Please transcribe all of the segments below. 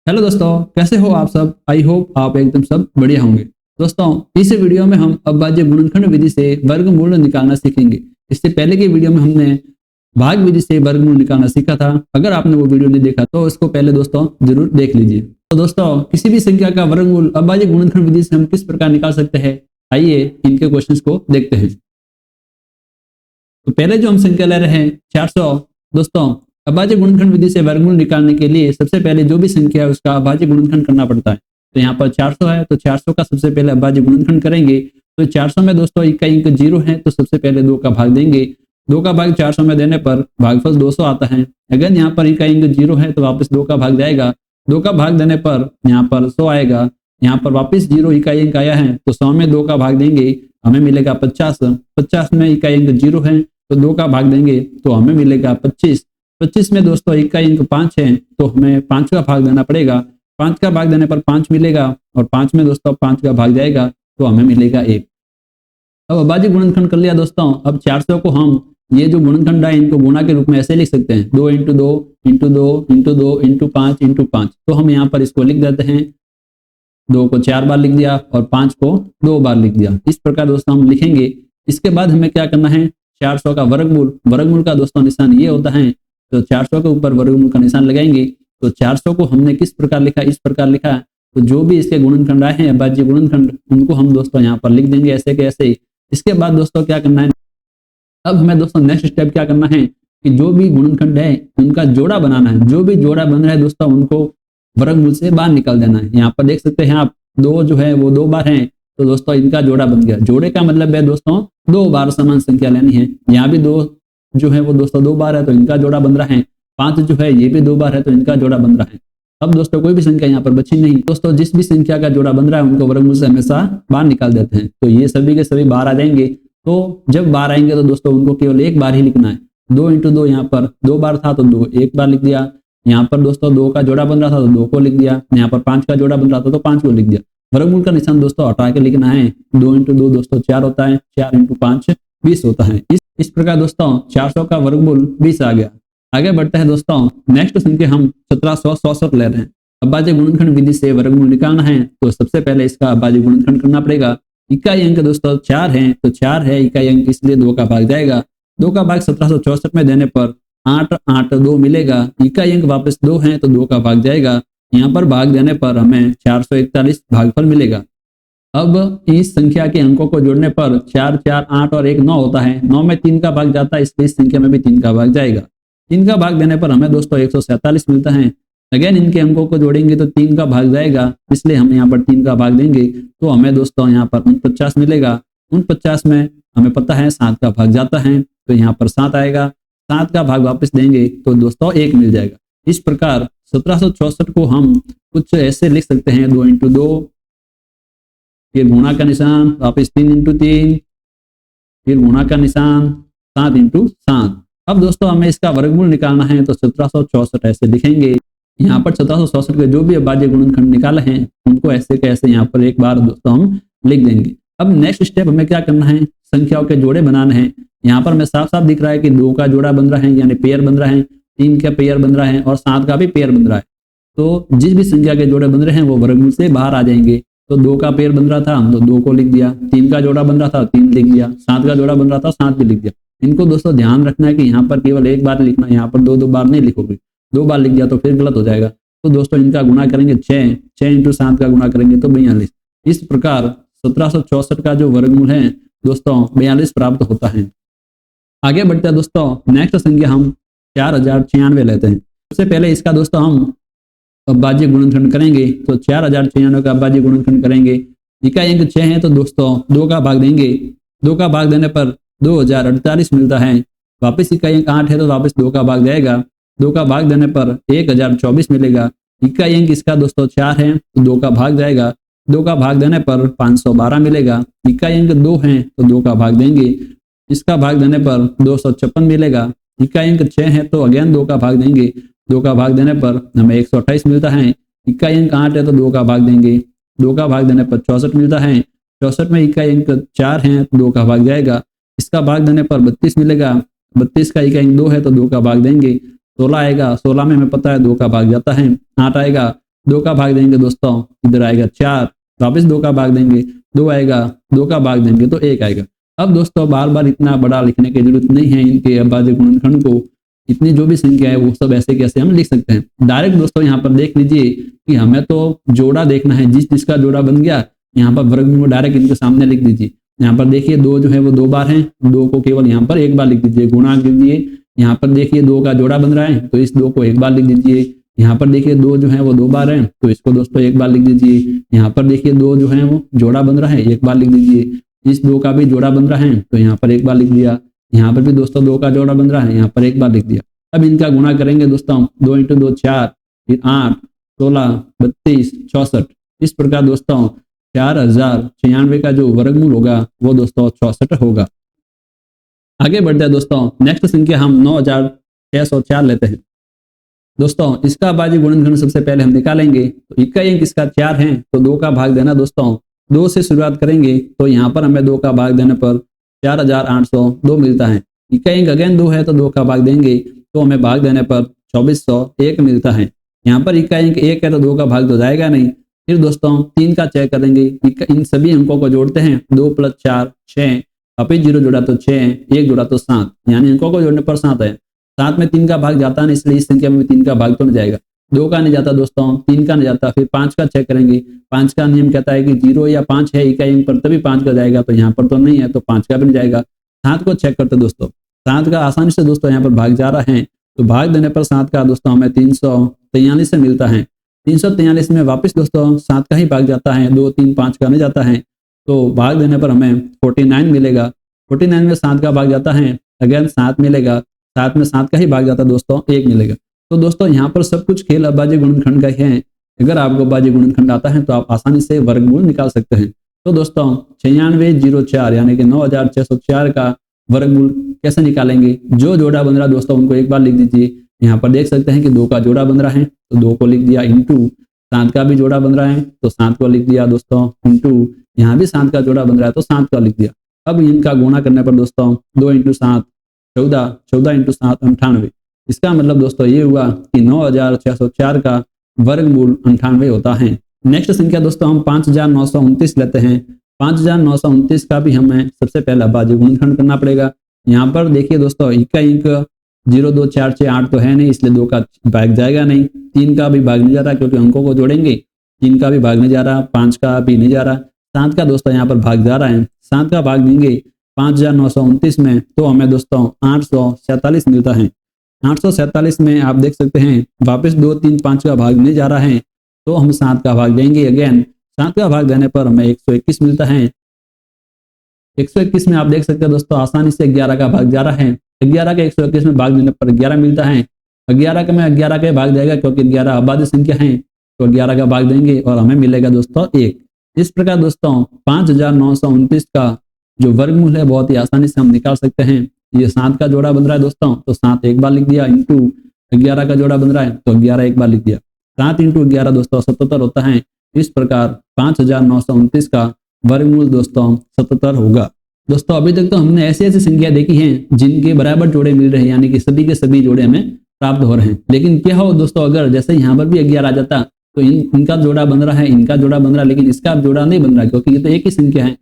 Hello दोस्तों, कैसे हो आप सब। आई होप आप एकदम सब बढ़िया होंगे। दोस्तों, इस वीडियो में हम अविभाज्य गुणनखंड विधि से वर्गमूल निकालना सीखेंगे। इससे पहले की वीडियो में हमने भाग विधि से वर्गमूल निकालना सीखा था। अगर आपने वो वीडियो नहीं देखा तो इसको पहले दोस्तों जरूर देख लीजिए। तो दोस्तों, किसी भी संख्या का वर्गमूल अविभाज्य गुणनखंड विधि से हम किस प्रकार निकाल सकते हैं, आइए इनके क्वेश्चन को देखते हैं। तो पहले जो हम संख्या ले रहे हैं 400। दोस्तों, अभाज्य गुणनखंड विधि से वर्गमूल निकालने के लिए सबसे पहले जो भी संख्या है उसका अभाज्य गुणनखंड करना पड़ता है। तो यहाँ पर 400 है तो 400 का सबसे पहले अभाज्य गुणनखंड करेंगे। तो 400 में दोस्तों इकाई अंक 0 है तो सबसे पहले 2 का भाग देंगे। 2 का भाग 400 में देने पर भागफल 200 आता है। अगर यहाँ पर इकाई अंक 0 है तो वापस 2 का भाग जाएगा। 2 का भाग देने पर यहाँ पर 100 आएगा। यहाँ पर वापस 0 इकाई अंक आया है तो 100 में 2 का भाग देंगे, हमें मिलेगा 50। 50 में इकाई अंक 0 है तो 2 का भाग देंगे तो हमें मिलेगा 25। 25 में दोस्तों इकाई अंक 5 है तो हमें 5 का भाग देना पड़ेगा। 5 का भाग देने पर 5 मिलेगा और 5 में दोस्तों 5 का भाग जाएगा तो हमें मिलेगा 1। अब अभाज्य गुणनखंड कर लिया दोस्तों। अब 400 को हम ये जो गुणनखंड है इनको गुणा के रूप में ऐसे लिख सकते हैं, 2 × 2 × 2 × 2 × 5 × 5। तो हम यहाँ पर इसको लिख देते हैं। 2 को 4 बार लिख दिया और 5 को 2 बार लिख दिया। इस प्रकार दोस्तों हम लिखेंगे। इसके बाद हमें क्या करना है, 400 का वर्गमूल। वर्गमूल का दोस्तों निशान ये होता है, तो 400 के ऊपर वर्गमूल का निशान लगाएंगे। तो 400 को हमने किस प्रकार लिखा, इस प्रकार लिखा। तो जो भी इसके गुणनखंड आए हैं अभाज्य गुणनखंड, उनको हम दोस्तों यहाँ पर लिख देंगे ऐसे के ऐसे। इसके बाद दोस्तों क्या करना है, अब हमें दोस्तों नेक्स्ट स्टेप क्या करना है कि जो भी गुणनखंड है उनका जोड़ा बनाना है। जो भी जोड़ा बन रहा है दोस्तों उनको वर्गमूल से बाहर निकाल देना है। यहाँ पर देख सकते हैं आप, 2 जो है वो 2 बार है तो दोस्तों इनका जोड़ा बन गया। जोड़े का मतलब है दोस्तों 2 बार समान संख्या लेनी है। यहाँ भी 2 जो है वो दोस्तों 2 बार है तो इनका जोड़ा बन रहा है। 5 जो है ये भी 2 बार है तो इनका जोड़ा बन रहा है। अब दोस्तों कोई भी संख्या यहाँ पर बची नहीं। दोस्तों जिस भी संख्या का जोड़ा बन रहा है उनको वर्गमूल से हमेशा बाहर निकाल देते हैं। तो ये सभी के सभी बाहर आ जाएंगे। तो जब बाहर आएंगे तो दोस्तों उनको केवल एक बार ही लिखना है। 2 × 2 यहाँ पर 2 बार था तो 2 एक बार लिख दिया। यहाँ पर दोस्तों 2 का जोड़ा बन रहा था तो 2 को लिख दिया। यहाँ पर 5 का जोड़ा बन रहा था तो 5 को लिख दिया। वर्गमूल का निशान दोस्तों हटा के लिखना है। 2 × 2 दोस्तों 4 होता है, 4 × 5 20 होता है। इस प्रकार दोस्तों 400 का वर्गमूल 20 आ गया। आगे बढ़ते हैं दोस्तों। नेक्स्ट संख्या हम 1764 ले रहे हैं। अभाज्य गुणनखंड विधि से वर्गमूल निकालना है तो सबसे पहले इसका अभाज्य गुणनखंड करना पड़ेगा। इकाई अंक दोस्तों 4 है तो 4 है इकाई अंक, इसलिए 2 का भाग जाएगा। 2 का भाग 1764 में देने पर 8 8 2 मिलेगा। इकाई अंक वापस 2 है तो 2 का भाग जाएगा। यहाँ पर भाग देने पर हमें 441 भागफल मिलेगा। अब इस संख्या के अंकों को जोड़ने पर 4 4 8 और 1 9 होता है। 9 में 3 का भाग जाता है, इसलिए इस संख्या में भी 3 का भाग जाएगा। 3 का भाग देने पर हमें दोस्तों 147 मिलता है। अगेन इनके अंकों को जोड़ेंगे तो 3 का भाग जाएगा, इसलिए हम यहाँ पर 3 का भाग देंगे तो हमें दोस्तों यहाँ पर 49 मिलेगा। 49 में हमें पता है 7 का भाग जाता है तो यहाँ पर 7 आएगा। 7 का भाग वापस देंगे तो दोस्तों 1 मिल जाएगा। इस प्रकार 1764 को हम कुछ ऐसे लिख सकते हैं, 2 × 2, फिर गुणा का निशान, वापस 3 × 3, फिर गुणा का निशान, 7 × 7। अब दोस्तों हमें इसका वर्गमूल निकालना है तो 1764 ऐसे लिखेंगे। यहाँ पर 1764 के जो भी अभाज्य गुणनखंड निकाले हैं उनको ऐसे कैसे यहाँ पर एक बार दोस्तों हम लिख देंगे। अब नेक्स्ट स्टेप हमें क्या करना है, संख्याओं के जोड़े बनाने हैं। यहाँ पर हमें साफ साफ दिख रहा है कि 2 का जोड़ा बन रहा है यानी पेयर बन रहा है, 3 का पेयर बन रहा है और 7 का भी पेयर बन रहा है। तो जिस भी संख्या के जोड़े बन रहे हैं वो वर्गमूल से बाहर आ जाएंगे। तो 2 का पेयर बन रहा था तो 2 को लिख दिया, 3 का जोड़ा बन रहा था 3 लिख दिया, 7 का जोड़ा बन रहा था 7 भी लिख दिया। इनको दोस्तों ध्यान रखना है कि यहाँ पर केवल एक बार लिखना है, यहाँ पर 2 बार नहीं लिखोगे। 2 बार लिख दिया तो फिर गलत हो जाएगा। तो दोस्तों इनका गुणा करेंगे 6 × 7 का गुणा करेंगे तो 42। इस प्रकार 1764 का जो वर्गमूल है दोस्तों 42 प्राप्त होता है। आगे बढ़ते हैं दोस्तों। नेक्स्ट संख्या हम 4096 लेते हैं। सबसे पहले इसका दोस्तों हम अभाज्य गुणनखंड करेंगे। तो 4096 का अभाज्य गुणनखंड करेंगे। इकाई अंक 6 है तो दोस्तों 2 का भाग देंगे। 2 का भाग देने पर 2048 मिलता है। वापस इकाई अंक 8 है तो वापस 2 का भाग जाएगा। 2 का भाग देने पर 1024 मिलेगा। इकाई अंक इसका दोस्तों 4 है तो 2 का भाग जाएगा। 2 का भाग देने पर 512 मिलेगा। इकाई अंक 2 है तो 2 का भाग देंगे। इसका भाग देने पर 256 मिलेगा। इकाई अंक 6 है तो अगेन 2 का भाग देंगे। 2 का भाग देने पर हमें 128 मिलता है। इकाई अंक 8 है तो 2 का भाग देंगे। 2 का भाग देने पर 64 मिलता है। 64 में इकाई अंक 4 है तो 2 का भाग जाएगा। इसका भाग देने पर 32 मिलेगा। 32 का इकाई अंक 2 है तो 2 का भाग देंगे। 16 आएगा। 16 में हमें पता है 2 का भाग जाता है। 8 आएगा। 2 का भाग देंगे दोस्तों, इधर आएगा 4, वापस 2 का भाग देंगे 2 आएगा, 2 का भाग देंगे तो 1 आएगा। अब दोस्तों बार बार इतना बड़ा लिखने की जरूरत नहीं है इनके अभाज्य गुणनखंड को, इतनी जो भी संख्या है वो सब ऐसे कैसे हम लिख सकते हैं। डायरेक्ट दोस्तों यहाँ पर देख लीजिए कि हमें तो जोड़ा देखना है, जिस जिसका जोड़ा बन गया यहाँ पर वर्गमूल डायरेक्ट इनके सामने लिख दीजिए। यहाँ पर देखिए 2 जो है वो 2 बार है, 2 को केवल यहाँ पर 1 बार लिख दीजिए, गुणा कीजिए। यहाँ पर देखिए 2 का जोड़ा बन रहा है तो इस 2 को 1 बार लिख दीजिए। यहाँ पर देखिए 2 जो है वो 2 बार है तो इसको दोस्तों 1 बार लिख दीजिए। यहाँ पर देखिए 2 जो है वो जोड़ा बन रहा है, 1 बार लिख दीजिए। इस 2 का भी जोड़ा बन रहा है तो यहाँ पर 1 बार लिख दिया। यहाँ पर भी दोस्तों 2 का जोड़ा बन रहा है, यहाँ पर 1 बार लिख दिया। अब इनका गुणा करेंगे दोस्तों, 2 × 2 4, फिर 8, 16, 32, 64। इस प्रकार दोस्तों 4096 का जो वर्गमूल होगा वो दोस्तों 64 होगा। आगे बढ़ते हैं दोस्तों, नेक्स्ट संख्या हम 9604 लेते हैं। दोस्तों इसका अभाज्य गुणनखंड सबसे पहले हम निकालेंगे, तो इकाई अंक इसका 4 है तो 2 का भाग देना दोस्तों, 2 से शुरुआत करेंगे तो यहाँ पर हमें 2 का भाग देने पर 4802 मिलता है। इकाई अंक अगेन 2 है तो 2 का भाग देंगे तो हमें भाग देने पर 2401 मिलता है। यहाँ पर इकाई अंक 1 है तो 2 का भाग तो जाएगा नहीं। फिर दोस्तों 3 का चेक करेंगे, इन सभी अंकों को जोड़ते हैं, 2 + 4 6, वापिस 0 जोड़ा तो 6, 1 जोड़ा तो 7, यानी अंकों को जोड़ने पर 7 है। 7 में 3 का भाग जाता नहीं, इसलिए इस संख्या में 3 का भाग तो नहीं जाएगा। 2 का नहीं जाता दोस्तों, 3 का नहीं जाता। फिर 5 का चेक करेंगे, 5 का नियम कहता है कि 0 या 5 है इकाई अंक पर तभी 5 का जाएगा, तो यहाँ पर तो नहीं है तो 5 का भी नहीं जाएगा। 7 को चेक करते दोस्तों, 7 का आसानी से दोस्तों यहाँ पर भाग जा रहा है तो भाग देने पर 7 का दोस्तों हमें 343 से मिलता है। 343 में वापस दोस्तों 7 का ही भाग जाता है, 2 3 5 का नहीं जाता है, तो भाग देने पर हमें 49 मिलेगा। 49 में 7 का भाग जाता है, अगेन 7 मिलेगा। 7 में 7 का ही भाग जाता है दोस्तों, 1 मिलेगा। तो दोस्तों यहाँ पर सब कुछ खेल अभाज्य गुणनखंड का ही है। अगर आपको अभाज्य गुणनखंड आता है तो आप आसानी से वर्गमूल निकाल सकते हैं। तो दोस्तों 9604 यानी कि 9604 का वर्गमूल कैसे निकालेंगे? जो जोड़ा बन रहा है दोस्तों उनको एक बार लिख दीजिए। यहाँ पर देख सकते हैं कि 2 का जोड़ा बन रहा है तो 2 को लिख दिया, इंटू 7 का भी जोड़ा बन रहा है तो 7 को लिख दिया दोस्तों, इंटू यहाँ भी 7 का जोड़ा बन रहा है तो 7 का लिख दिया। अब इनका गुणा करने पर दोस्तों 2 × 7 14, 14 × 7 98। इसका मतलब दोस्तों ये हुआ कि 9604 का वर्गमूल 98 होता है। नेक्स्ट संख्या दोस्तों हम 5929 लेते हैं। 5929 का भी हमें सबसे पहला अभाज्य गुणनखंड करना पड़ेगा। यहाँ पर देखिए दोस्तों इकाई अंक 0 2 4 6 8 तो है नहीं, इसलिए 2 का भाग जाएगा नहीं। 3 का भी भाग नहीं जा रहा क्योंकि अंकों को जोड़ेंगे, 3 का भी भाग नहीं जा रहा, 5 का भी नहीं जा रहा। 7 का दोस्तों यहाँ पर भाग जा रहा है, 7 का भाग देंगे 5929 में तो हमें दोस्तों 847 मिलता है। 847 में आप देख सकते हैं वापस 2 3 5 का भाग नहीं जा रहा है तो हम 7 का भाग देंगे। अगेन 7 का भाग देने पर हमें 121 मिलता है। 121 में आप देख सकते हैं दोस्तों आसानी से 11 का भाग जा रहा है। 11 के 121 में भाग देने पर 11 मिलता है। 11 का में 11 के भाग जाएगा क्योंकि 11 अभाज्य संख्या है तो 11 का भाग देंगे और हमें मिलेगा दोस्तों 1। इस प्रकार दोस्तों 5929 का जो वर्गमूल है बहुत ही आसानी से हम निकाल सकते हैं। ये 7 का जोड़ा बन रहा है दोस्तों तो 7 एक बार लिख दिया, इंटू 11 का जोड़ा बन रहा है तो 11 एक बार लिख दिया। 7 × 11 दोस्तों 77 होता है। इस प्रकार 5929 का वर्गमूल दोस्तों 77 होगा। दोस्तों अभी तक तो हमने ऐसी ऐसी संख्या देखी हैं जिनके बराबर जोड़े मिल रहे हैं, यानी कि सभी के सभी जोड़े हमें प्राप्त हो रहे हैं। लेकिन क्या हो दोस्तों अगर जैसे यहाँ पर भी 11 आ जाता तो इनका जोड़ा बन रहा है, इनका जोड़ा बन रहा है, लेकिन इसका जोड़ा नहीं बन रहा क्योंकि ये तो एक ही संख्या है।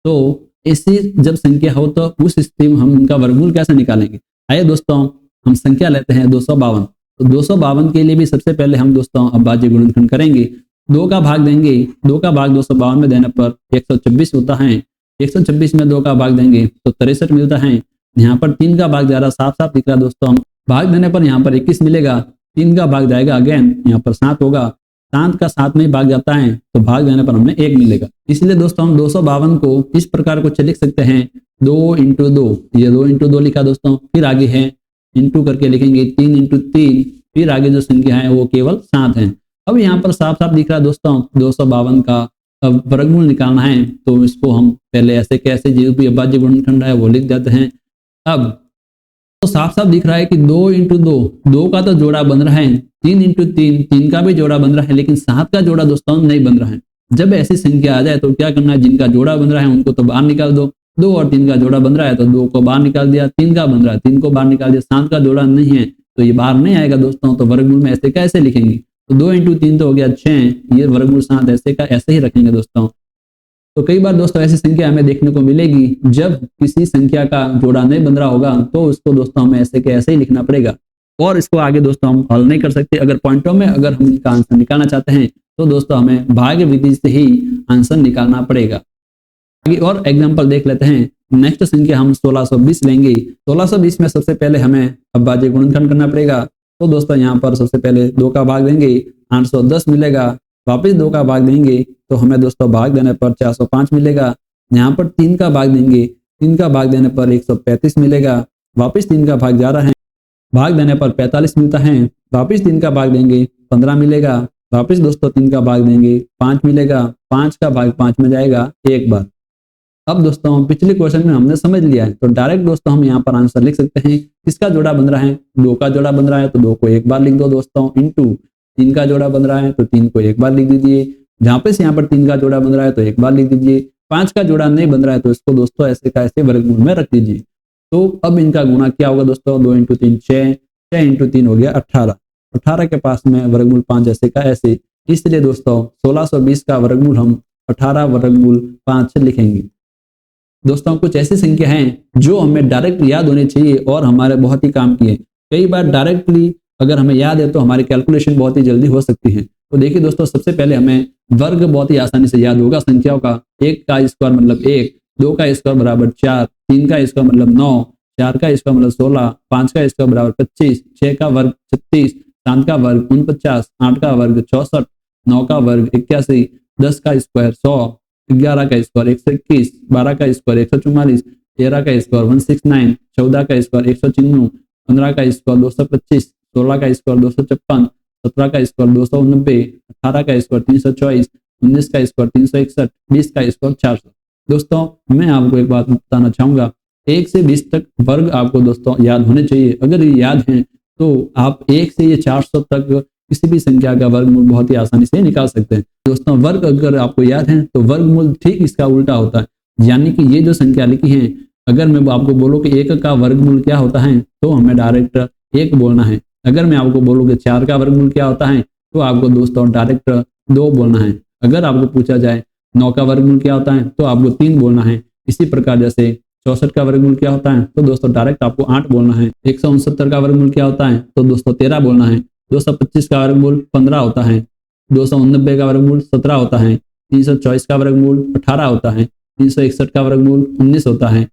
तो ऐसी जब संख्या हो तो उस स्थिति में हम इनका वर्गमूल कैसे निकालेंगे? आइए दोस्तों हम संख्या लेते हैं 252। तो 252 के लिए भी सबसे पहले हम दोस्तों अभाज्य गुणनखंड करेंगे। 2 का भाग देंगे, 2 का भाग 252 में देने पर 126 होता है। 126 में 2 का भाग देंगे तो 63 मिलता है। यहाँ पर 3 का भाग जा रहा, साफ साफ दिख रहा दोस्तों, भाग देने पर यहाँ पर 21 मिलेगा। 3 का भाग जाएगा, अगेन यहाँ पर 7 होगा। 7 का 7 में भाग जाता है तो भाग देने पर हमें 1 मिलेगा। इसलिए दोस्तों हम 252 को इस प्रकार कुछ लिख सकते हैं, 2 × 2, ये 2 × 2 लिखा दोस्तों। फिर आगे है इंटू करके लिखेंगे 3 × 3, फिर आगे जो संख्या है वो केवल 7 है। अब यहाँ पर साफ साफ दिख रहा है दोस्तों 252 का अब वर्गमूल निकालना है तो इसको हम पहले ऐसे कैसे जो भी अभाज्य गुणनखंड है वो लिख देते हैं। अब तो साफ साफ दिख रहा है कि 2 × 2, 2 का तो जोड़ा बन रहा है, 3 × 3, 3 का भी जोड़ा बन रहा है, लेकिन 7 का जोड़ा दोस्तों नहीं बन रहा है। जब ऐसी संख्या आ जाए तो क्या करना है, जिनका जोड़ा बन रहा है उनको तो बाहर निकाल दो। 2 और 3 का जोड़ा बन रहा है तो 2 को बाहर निकाल दिया, 3 का बन रहा है 3 को बाहर निकाल दिया, 7 का जोड़ा नहीं है तो ये बाहर नहीं आएगा दोस्तों। तो वर्गमूल में ऐसे कैसे लिखेंगे? तो 2 इंटू 3 तो हो गया 6, ये वर्गमूल 7 ऐसे का ऐसे ही रखेंगे दोस्तों। तो कई बार दोस्तों ऐसी संख्या हमें देखने को मिलेगी जब किसी संख्या का जोड़ा नहीं बन रहा होगा तो उसको दोस्तों हमें ऐसे के ऐसे ही लिखना पड़ेगा, और इसको आगे दोस्तों हम हल नहीं कर सकते। अगर पॉइंटों में अगर हम इसका आंसर निकालना चाहते हैं तो दोस्तों हमें भाग विधि से ही आंसर निकालना पड़ेगा। आगे और एग्जाम्पल देख लेते हैं। नेक्स्ट संख्या हम 1620 लेंगे। 1620 में सबसे पहले हमें अभाज्य गुणनखंड करना पड़ेगा। तो दोस्तों यहाँ पर सबसे पहले 2 का भाग देंगे, 810 मिलेगा। वापस 2 का भाग देंगे तो हमें दोस्तों भाग देने पर 405 मिलेगा। यहाँ पर 3 का भाग देंगे, 3 का भाग देने पर 135 मिलेगा। वापस 3 का भाग जा रहा है, भाग देने पर 45 मिलता है। वापस 3 का भाग देंगे 15 मिलेगा। वापस दोस्तों 3 का भाग देंगे 5 मिलेगा। 5 का भाग 5 में जाएगा एक बार। अब दोस्तों पिछले क्वेश्चन में हमने समझ लिया है तो डायरेक्ट दोस्तों हम यहाँ पर आंसर लिख सकते हैं। किसका जोड़ा बन रहा है? 2 का जोड़ा बन रहा है तो 2 को एक बार लिख दो दोस्तों, इंटू 3 का जोड़ा बन रहा है तो 3 को एक बार लिख दीजिए। जहाँ पे यहाँ पर 3 का जोड़ा बन रहा है तो एक बार लिख दीजिए। 5 का जोड़ा नहीं बन रहा है तो इसको दोस्तों ऐसे का ऐसे वर्गमूल में रख दीजिए। तो अब इनका गुणा क्या होगा दोस्तों? 2 इंटू 3 6, 6 इंटू 3 हो गया 18। 18 के पास में वर्गमूल 5 ऐसे का ऐसे, इसलिए दोस्तों 1620 का वर्गमूल हम 18 वर्गमूल 5 से लिखेंगे। दोस्तों कुछ ऐसी संख्या हैं जो हमें डायरेक्ट याद होनी चाहिए और हमारे बहुत ही काम की है। कई बार डायरेक्टली अगर हमें याद है तो हमारी कैलकुलेशन बहुत ही जल्दी हो सकती है। तो देखिए दोस्तों सबसे पहले हमें वर्ग बहुत ही आसानी से याद होगा संख्याओं का। 1 का स्क्वायर मतलब 1, 2 का स्क्वायर बराबर 4, 3 का स्क्वायर मतलब 9, 4 का स्क्वायर मतलब 16, 5 का स्क्वायर बराबर 25, 6 का वर्ग 36, 7 का वर्ग 49, 8 का वर्ग 64, 9 का वर्ग 81, 10 का स्क्वायर 100, 11 का स्क्वायर 121, 12 का स्क्वायर 144, 13 का स्क्वायर 169, 14 का स्क्वायर 194, 15 का स्क्वायर 225, 16 का स्क्वायर 256, 17 का स्क्वायर 290, 18 का स्क्वायर 324, 19 का स्क्वायर 361, 20 का स्क्वायर 400। दोस्तों मैं आपको एक बात बताना चाहूंगा, 1 से 20 तक वर्ग आपको दोस्तों याद होने चाहिए। अगर ये याद हैं तो आप 1 से ये 400 तक किसी भी संख्या का वर्गमूल बहुत ही आसानी से निकाल सकते हैं। दोस्तों वर्ग अगर आपको याद है तो वर्गमूल ठीक इसका उल्टा होता है। यानी कि ये जो संख्या लिखी है, अगर मैं आपको बोलूं कि 1 का वर्गमूल क्या होता है तो हमें डायरेक्ट 1 बोलना है। अगर मैं आपको बोलूं कि 4 का वर्गमूल क्या होता है तो आपको दोस्तों डायरेक्ट 2 बोलना है। अगर आपको पूछा जाए 9 का वर्गमूल क्या होता है तो आपको 3 बोलना है। इसी प्रकार जैसे 64 का वर्गमूल क्या होता है तो दोस्तों डायरेक्ट आपको 8 बोलना है। 169 का वर्गमूल क्या होता है तो दोस्तों 13 बोलना है। 225 का वर्गमूल 15 होता है। 289 का वर्गमूल 17 होता है। 324 का वर्गमूल 18 होता है। 361 का वर्गमूल 19 होता है।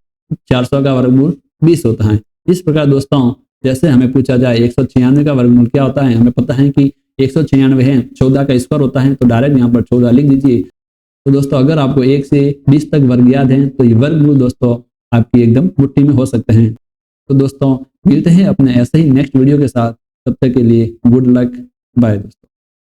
400 का वर्गमूल 20 होता है। इस प्रकार दोस्तों जैसे हमें पूछा जाए 196 का वर्गमूल क्या होता है, हमें पता है कि 196 है, 14 का स्क्वायर होता है तो डायरेक्ट यहाँ पर 14 लिख दीजिए। तो दोस्तों अगर आपको 1 से 20 तक वर्ग याद है तो ये वर्गमूल दोस्तों आपकी एकदम मुट्ठी में हो सकते हैं। तो दोस्तों मिलते हैं अपने ऐसे ही नेक्स्ट वीडियो के साथ। तब तक के लिए गुड लक, बाय दोस्तों।